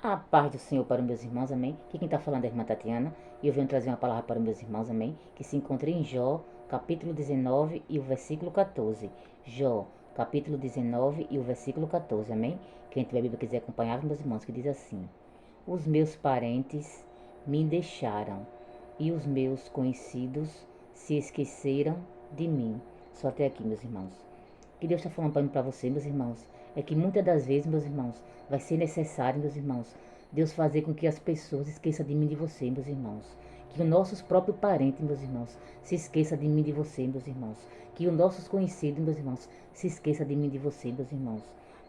A paz do Senhor para os meus irmãos, amém. Aqui quem está falando é a irmã Tatiana e eu venho trazer uma palavra para os meus irmãos, amém. Que se encontra em Jó, capítulo 19 e o versículo 14. Jó, capítulo 19 e o versículo 14, amém. Quem tiver a Bíblia quiser acompanhar, meus irmãos, que diz assim: Os meus parentes me deixaram e os meus conhecidos se esqueceram de mim. Só até aqui, meus irmãos. Que Deus está falando para você, meus irmãos, é que muitas das vezes, meus irmãos, vai ser necessário, meus irmãos, Deus fazer com que as pessoas esqueçam de mim e de você, meus irmãos. Que os nossos próprios parentes, meus irmãos, se esqueçam de mim e de você, meus irmãos. Que os nossos conhecidos, meus irmãos, se esqueçam de mim e de você, meus irmãos.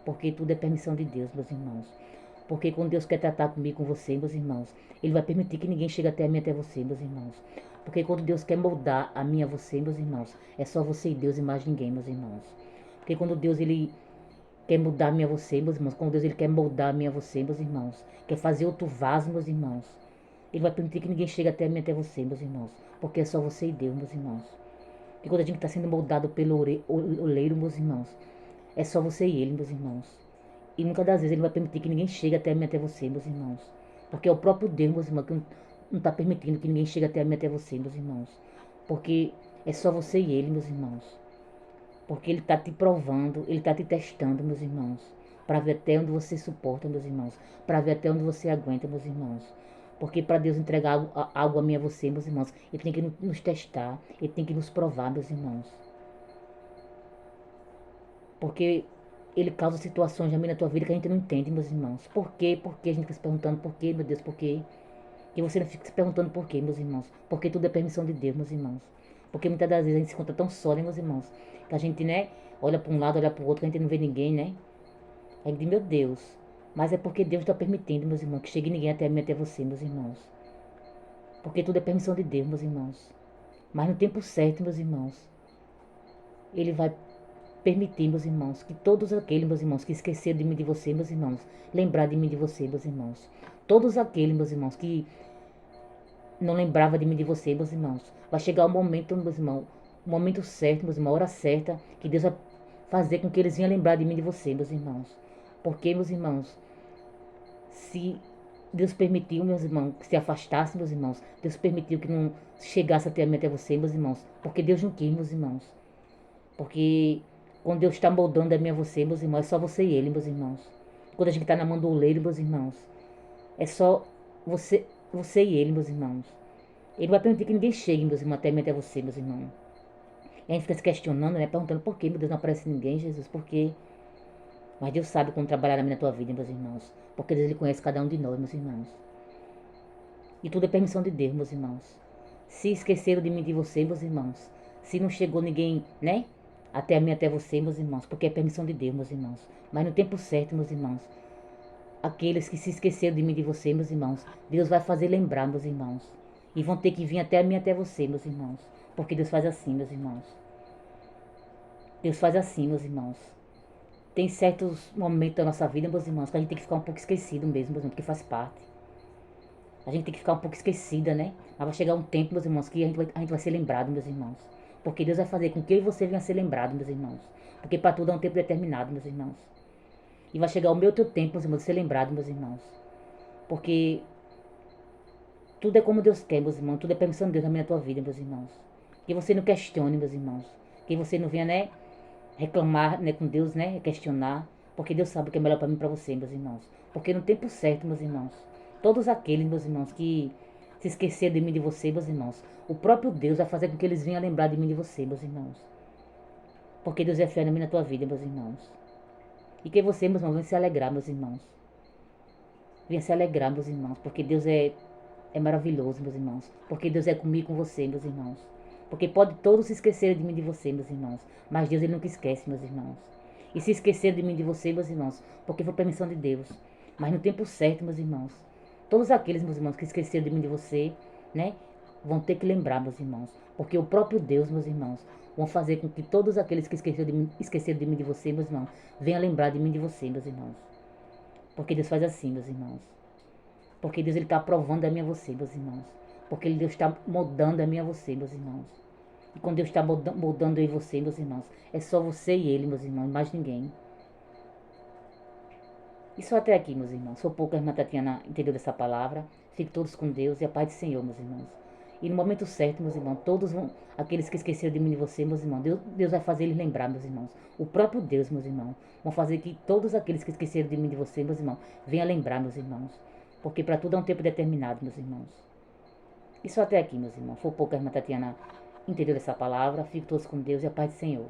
Porque tudo é permissão de Deus, meus irmãos. Porque quando Deus quer tratar comigo, com você, meus irmãos, Ele vai permitir que ninguém chegue até mim, até você, meus irmãos. Porque quando Deus quer moldar a mim, a você, meus irmãos, é só você e Deus e mais ninguém, meus irmãos. Porque quando Deus ele quer mudar a mim a você, meus irmãos, quando Deus ele quer moldar a mim a você, meus irmãos, quer fazer outro vaso, meus irmãos, Ele vai permitir que ninguém chegue até mim, até você, meus irmãos. Porque é só você e Deus, meus irmãos. E quando a gente está sendo moldado pelo oleiro, meus irmãos, é só você e Ele, meus irmãos. E nunca das vezes Ele vai permitir que ninguém chegue até mim, até você, meus irmãos. Porque é o próprio Deus, meus irmãos, que não está permitindo que ninguém chegue até mim, até você, meus irmãos. Porque é só você e Ele, meus irmãos. Porque Ele está te provando, Ele está te testando, meus irmãos. Para ver até onde você suporta, meus irmãos. Para ver até onde você aguenta, meus irmãos. Porque para Deus entregar algo a mim e a você, meus irmãos, Ele tem que nos testar, Ele tem que nos provar, meus irmãos. Porque Ele causa situações a mim na tua vida que a gente não entende, meus irmãos. Por quê? Por quê? A gente fica se perguntando por quê, meu Deus, por quê? E você não fica se perguntando por quê, meus irmãos. Porque tudo é permissão de Deus, meus irmãos. Porque muitas das vezes a gente se encontra tão só, né, meus irmãos? Que a gente, né, olha para um lado, olha para o outro, que a gente não vê ninguém, né? Aí diz, meu Deus. Mas é porque Deus está permitindo, meus irmãos, que chegue ninguém até mim, até você, meus irmãos. Porque tudo é permissão de Deus, meus irmãos. Mas no tempo certo, meus irmãos, Ele vai permitir, meus irmãos, que todos aqueles, meus irmãos, que esqueceram de mim, de você, meus irmãos, lembrar de mim, de você, meus irmãos. Todos aqueles, meus irmãos, que não lembrava de mim, de você, meus irmãos. Vai chegar o momento, meus irmãos, o momento certo, meus irmãos, a hora certa, que Deus vai fazer com que eles venham lembrar de mim, de você, meus irmãos. Porque, meus irmãos, se Deus permitiu, meus irmãos, que se afastasse, meus irmãos, Deus permitiu que não chegasse até mim, até você, meus irmãos. Porque Deus não quis, meus irmãos. Porque quando Deus está moldando a mim, a você, meus irmãos, é só você e Ele, meus irmãos. Quando a gente está na mão do oleiro, meus irmãos, é só você e Ele, meus irmãos. Ele vai permitir que ninguém chegue, meus irmãos, até mim, até você, meus irmãos. E a gente fica se questionando, né? Perguntando por que, meu Deus, não aparece ninguém, Jesus, por quê? Mas Deus sabe como trabalhar na minha tua vida, meus irmãos. Porque Deus, Ele conhece cada um de nós, meus irmãos. E tudo é permissão de Deus, meus irmãos. Se esqueceram de mim, de você, meus irmãos. Se não chegou ninguém, né? Até a mim, até você, meus irmãos. Porque é permissão de Deus, meus irmãos. Mas no tempo certo, meus irmãos. Aqueles que se esqueceram de mim, de você, meus irmãos. Deus vai fazer lembrar, meus irmãos. E vão ter que vir até a mim, até você, meus irmãos. Porque Deus faz assim, meus irmãos. Deus faz assim, meus irmãos. Tem certos momentos da nossa vida, meus irmãos, que a gente tem que ficar um pouco esquecido mesmo, meus irmãos, porque faz parte. A gente tem que ficar um pouco esquecida, né? Mas vai chegar um tempo, meus irmãos, que a gente vai ser lembrado, meus irmãos. Porque Deus vai fazer com que eu e você venha a ser lembrado, meus irmãos. Porque para tudo há um tempo determinado, meus irmãos. E vai chegar o meu teu tempo, meus irmãos, de ser lembrado, meus irmãos. Porque tudo é como Deus quer, meus irmãos. Tudo é permissão de Deus na minha tua vida, meus irmãos. Que você não questione, meus irmãos. Que você não venha, né, reclamar, né, com Deus, né, questionar. Porque Deus sabe o que é melhor para mim e para você, meus irmãos. Porque no tempo certo, meus irmãos, todos aqueles, meus irmãos, que se esqueceram de mim e de você, meus irmãos, o próprio Deus vai fazer com que eles venham lembrar de mim e de você, meus irmãos. Porque Deus é fiel na minha e na tua vida, meus irmãos. E que você, meus irmãos, venha se alegrar, meus irmãos. Venha se alegrar, meus irmãos. Porque Deus é maravilhoso, meus irmãos. Porque Deus é comigo, com você, meus irmãos. Porque pode todos se esquecerem de mim e de você, meus irmãos. Mas Deus, Ele nunca esquece, meus irmãos. E se esquecer de mim e de você, meus irmãos, porque foi permissão de Deus. Mas no tempo certo, meus irmãos. Todos aqueles, meus irmãos, que esqueceram de mim e de você, né? Vão ter que lembrar, meus irmãos. Porque o próprio Deus, meus irmãos, vão fazer com que todos aqueles que esqueceram de mim e de você, meus irmãos, venham lembrar de mim e de você, meus irmãos. Porque Deus faz assim, meus irmãos. Porque Deus está aprovando a mim e a você, meus irmãos. Porque Deus está moldando a mim e a você, meus irmãos. E quando Deus está moldando eu e você, meus irmãos, é só você e Ele, meus irmãos, mais ninguém. E só até aqui, meus irmãos. Sou pouca, a irmã Tatiana entendeu dessa palavra. Fiquem todos com Deus e a paz do Senhor, meus irmãos. E no momento certo, meus irmãos, todos vão, aqueles que esqueceram de mim e de você, meus irmãos, Deus vai fazer eles lembrar, meus irmãos. O próprio Deus, meus irmãos, vão fazer que todos aqueles que esqueceram de mim e de você, meus irmãos, venham lembrar, meus irmãos. Porque para tudo há um tempo determinado, meus irmãos. E só até aqui, meus irmãos. Foi pouca, a irmã Tatiana entendeu dessa palavra. Fiquem todos com Deus e a paz do Senhor.